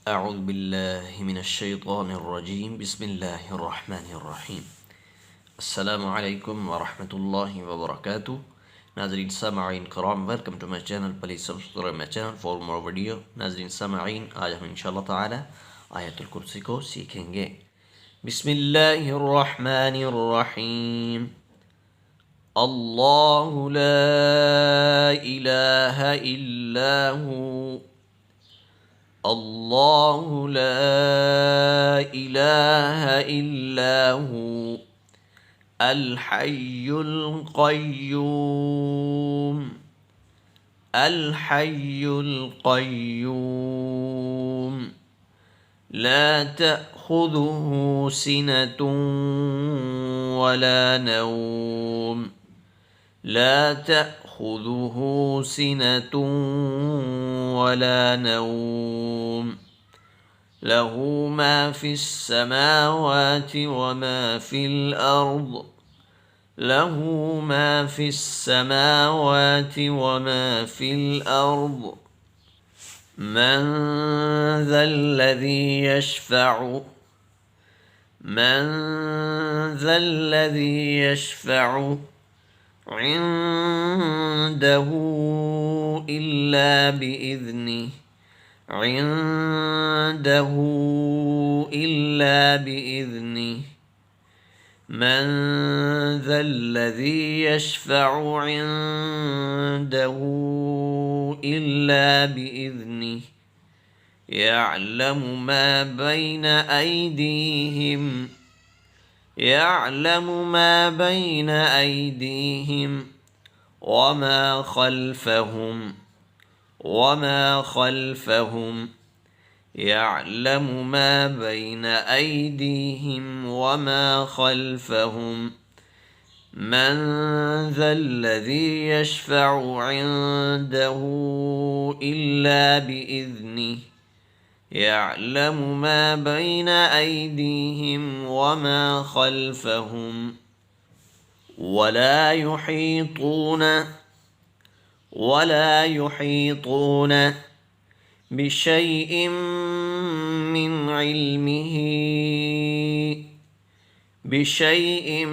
أعوذ بالله من الشيطان الرجيم. بسم الله الرحمن الرحيم. السلام عليكم ورحمة الله وبركاته. ناظرين سامعين كرام, welcome to my channel. Please subscribe my channel for more video. नाजरीन सामाईन, आज हम इंशाअल्लाह ताला आयतुल कुर्सी को सीखेंगे. बिस्मिल्लाहिर्रहमानिर्रहीम. अल्लाहु ला इलाहा इल्ला हु. الله لا إله إلا هو الحي القيوم. الحي القيوم لا تأخذه سنة ولا نوم. لا تأخذه سنة ولا نوم. له ما في السماوات وما في الأرض. له ما في السماوات وما في الأرض. من ذا الذي يشفع من ذا الذي يشفع عنده إلا بإذنه. عنده إلا بإذنه. من ذا الذي يشفع عنده إلا بإذنه. يعلم ما بين أيديهم. يعلم ما بين أيديهم وما خلفهم. وما خلفهم. يعلم ما بين أيديهم وما خلفهم. من ذا الذي يشفع عنده إلا بإذنه. يعلم ما بين أيديهم وما خلفهم. ولا يحيطون بشيء من علمه. بشيء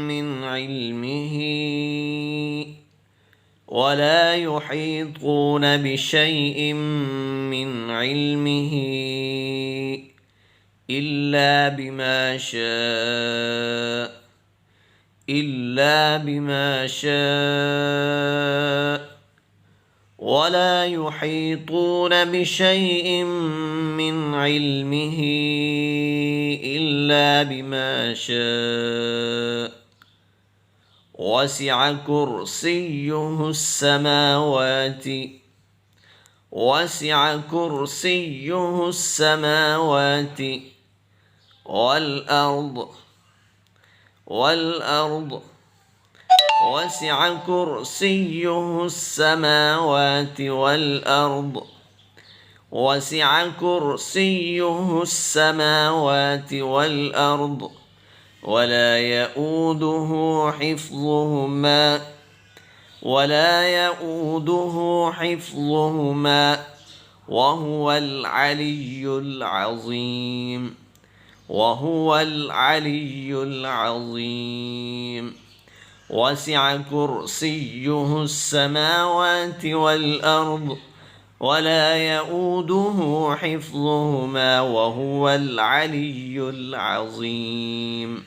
من علمه. ولا يحيطون بشيء من علمه إلا بما شاء. إلا بما شاء. ولا يحيطون بشيء من علمه إلا بما شاء. وسع كرسيه السماوات. وسع كرسيه السماوات والأرض. والأرض. وسع كرسيه السماوات والأرض. وسع كرسيه السماوات والأرض ولا يؤوده حفظهما. ولا يؤوده حفظهما وهو العلي العظيم. وهو العلي العظيم. وسع كرسيه السماوات والأرض ولا يؤوده حفظهما وهو العلي العظيم.